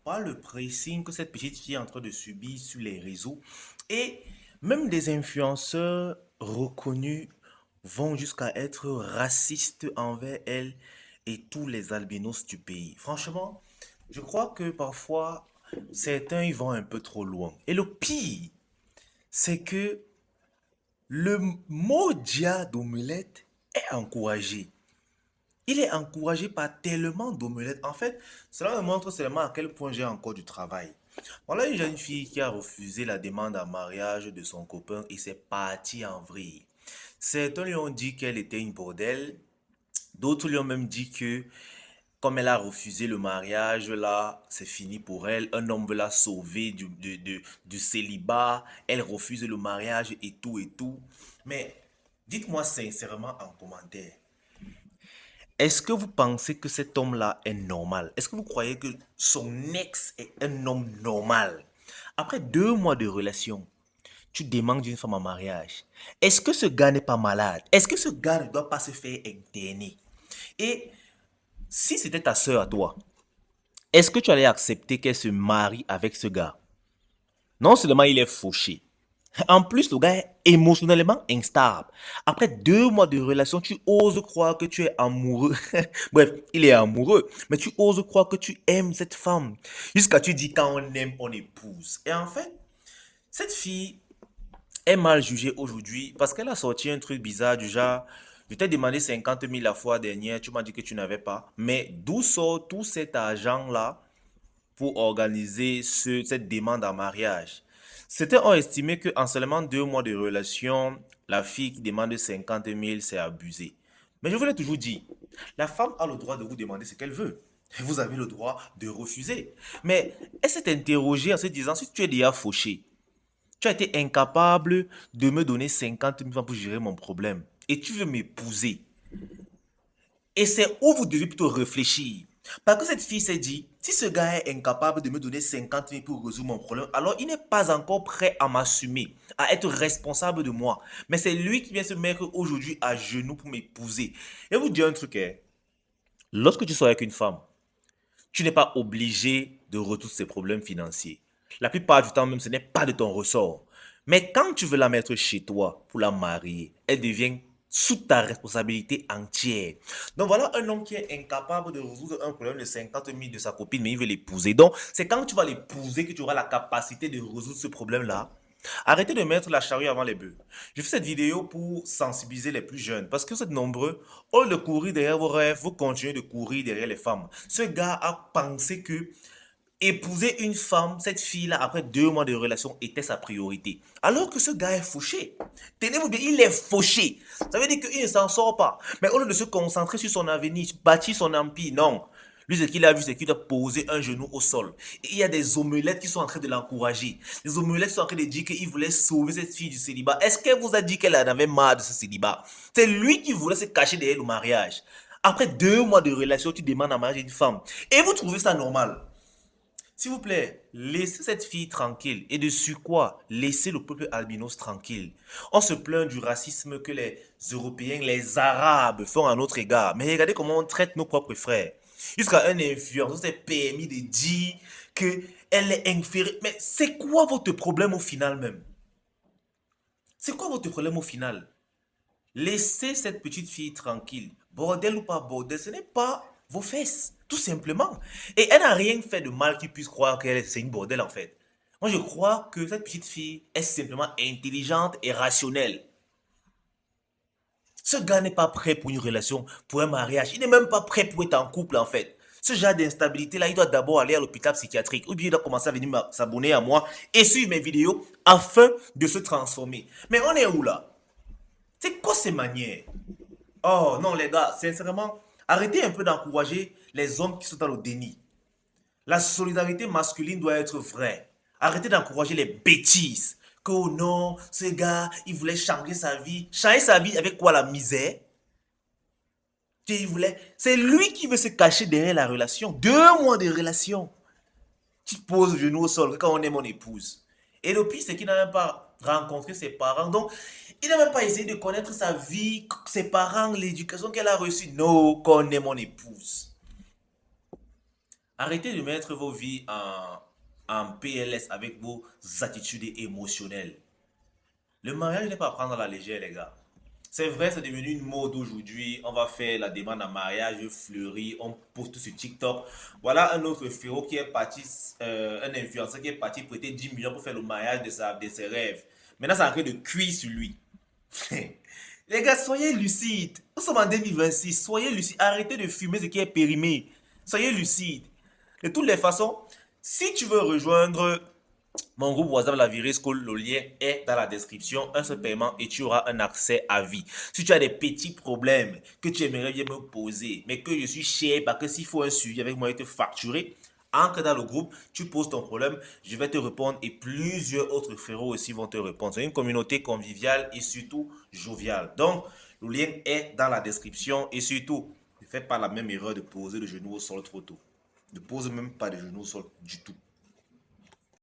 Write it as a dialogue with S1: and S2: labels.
S1: par le pressing que cette petite fille est en train de subir sur les réseaux. Et même des influenceurs reconnus vont jusqu'à être racistes envers elle et tous les albinos du pays. Franchement, je crois que parfois, certains y vont un peu trop loin. Et le pire, c'est que le mot dia d'omelette est encouragé. Il est encouragé par tellement d'omelettes. En fait, cela me montre seulement à quel point j'ai encore du travail. Voilà une jeune fille qui a refusé la demande en mariage de son copain et c'est parti en vrille. Certains lui ont dit qu'elle était une bordelle. D'autres lui ont même dit que comme elle a refusé le mariage, là, c'est fini pour elle. Un homme veut la sauver du célibat. Elle refuse le mariage et tout et tout. Mais dites-moi sincèrement en commentaire. Est-ce que vous pensez que cet homme-là est normal? Est-ce que vous croyez que son ex est un homme normal? Après 2 mois de relation, tu demandes une femme en mariage. Est-ce que ce gars n'est pas malade? Est-ce que ce gars ne doit pas se faire interner? Et si c'était ta sœur à toi, est-ce que tu allais accepter qu'elle se marie avec ce gars? Non seulement il est fauché, en plus le gars est émotionnellement instable. Après 2 mois de relation, tu oses croire que tu es amoureux. Bref, il est amoureux, mais tu oses croire que tu aimes cette femme. Jusqu'à tu dis quand on aime, on épouse. Et en fait, cette fille est mal jugée aujourd'hui parce qu'elle a sorti un truc bizarre du genre, je t'ai demandé 50 000 la fois dernière, tu m'as dit que tu n'avais pas. Mais d'où sort tout cet argent-là pour organiser cette demande en mariage? Certains ont estimé qu'en seulement 2 mois de relation, la fille qui demande 50 000, c'est abusé. Mais je vous l'ai toujours dit, la femme a le droit de vous demander ce qu'elle veut. Vous avez le droit de refuser. Mais elle s'est interrogée en se disant, si tu es déjà fauché, tu as été incapable de me donner 50 000 francs pour gérer mon problème, et tu veux m'épouser, et c'est où vous devez plutôt réfléchir. Parce que cette fille s'est dit, si ce gars est incapable de me donner 50 000 pour résoudre mon problème, alors il n'est pas encore prêt à m'assumer, à être responsable de moi. Mais c'est lui qui vient se mettre aujourd'hui à genoux pour m'épouser. Et vous dire un truc, hein. Lorsque tu sors avec une femme, tu n'es pas obligé de résoudre ses problèmes financiers. La plupart du temps même, ce n'est pas de ton ressort. Mais quand tu veux la mettre chez toi pour la marier, elle devient sous ta responsabilité entière. Donc voilà un homme qui est incapable de résoudre un problème de 50 000 de sa copine, mais il veut l'épouser. Donc c'est quand tu vas l'épouser que tu auras la capacité de résoudre ce problème-là. Arrêtez de mettre la charrue avant les bœufs. Je fais cette vidéo pour sensibiliser les plus jeunes parce que vous êtes nombreux. Au lieu de courir derrière vos rêves, vous continuez de courir derrière les femmes. Ce gars a pensé que épouser une femme, cette fille-là, après 2 mois de relation, était sa priorité. Alors que ce gars est fauché. Tenez-vous bien, il est fauché. Ça veut dire qu'il ne s'en sort pas. Mais au lieu de se concentrer sur son avenir, bâtir son empire, non. Lui, ce qu'il a vu, c'est qu'il a posé un genou au sol. Et il y a des omelettes qui sont en train de l'encourager. Des omelettes qui sont en train de dire qu'il voulait sauver cette fille du célibat. Est-ce qu'elle vous a dit qu'elle en avait marre de ce célibat? C'est lui qui voulait se cacher derrière le mariage. Après 2 mois de relation, tu demandes en mariage une femme. Et vous trouvez ça normal? S'il vous plaît, laissez cette fille tranquille. Et dessus quoi? Laissez le peuple albinos tranquille. On se plaint du racisme que les Européens, les Arabes font à notre égard. Mais regardez comment on traite nos propres frères. Jusqu'à un influenceur s'est permis de dire qu'elle est inférieure. Mais c'est quoi votre problème au final même? C'est quoi votre problème au final? Laissez cette petite fille tranquille. Bordel ou pas bordel, ce n'est pas vos fesses, tout simplement. Et elle n'a rien fait de mal qui puisse croire qu'elle c'est une bordel en fait. Moi je crois que cette petite fille est simplement intelligente et rationnelle. Ce gars n'est pas prêt pour une relation, pour un mariage. Il n'est même pas prêt pour être en couple en fait. Ce genre d'instabilité là, il doit d'abord aller à l'hôpital psychiatrique ou bien il doit commencer à venir s'abonner à moi et suivre mes vidéos afin de se transformer. Mais on est où là? C'est quoi ces manières? Oh non, les gars, sincèrement, arrêtez un peu d'encourager les hommes qui sont dans le déni. La solidarité masculine doit être vraie. Arrêtez d'encourager les bêtises. Que oh non, ce gars, il voulait changer sa vie. Changer sa vie avec quoi? La misère? Il voulait. C'est lui qui veut se cacher derrière la relation. 2 mois de relation. Tu te poses le genou au sol quand on est mon épouse. Et le pire, c'est qu'il n'a même pas rencontré ses parents. Donc, il n'a même pas essayé de connaître sa vie, ses parents, l'éducation qu'elle a reçue. Non, qu'on est mon épouse. Arrêtez de mettre vos vies en PLS avec vos attitudes émotionnelles. Le mariage n'est pas à prendre à la légère, les gars. C'est vrai, c'est devenu une mode aujourd'hui. On va faire la demande en mariage fleurie, on poste sur TikTok. Voilà un autre frérot qui est parti, un influenceur qui est parti prêter 10 millions pour faire le mariage de ses rêves. Maintenant, c'est en train de cuire sur lui. Les gars, soyez lucides. Nous sommes en 2026. Soyez lucides. Arrêtez de fumer ce qui est périmé. Soyez lucides. De toutes les façons, si tu veux rejoindre mon groupe WhatsApp, la Virée School, le lien est dans la description. Un seul paiement et tu auras un accès à vie. Si tu as des petits problèmes que tu aimerais bien me poser, mais que je suis cher, parce que s'il faut un suivi avec moi et te facturer, entre dans le groupe, tu poses ton problème, je vais te répondre et plusieurs autres frérots aussi vont te répondre. C'est une communauté conviviale et surtout joviale. Donc, le lien est dans la description et surtout, ne fais pas la même erreur de poser le genou au sol trop tôt. Ne pose même pas le genou au sol du tout.